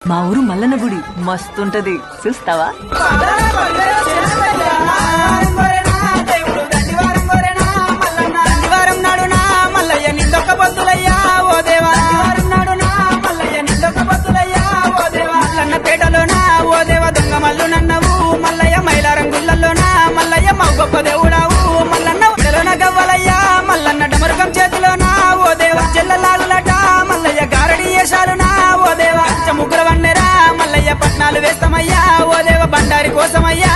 మా ఊరు మల్లన్న గుడి మస్తుంటది, చూస్తావా? పేటలోనా ఓ దేవ దొంగ మల్లు నన్నవు మల్లయ్య మైలారం గుళ్ళల్లోనా మల్లయ్య మా గొప్ప దేవుడావు మల్లన్న ఉడలోన గవ్వలయ్యా మల్లన్న డమరుకం చేతిలోనా ఓ దేవ చెల్లలాలులట మల్లయ్య గారడి వేషాలునా ఓ దేవ ముగ్గుల వన్నెరా మల్లయ్య పట్నాలు వేస్తామయ్యా ఓ దేవ బండారి కోసమయ్యా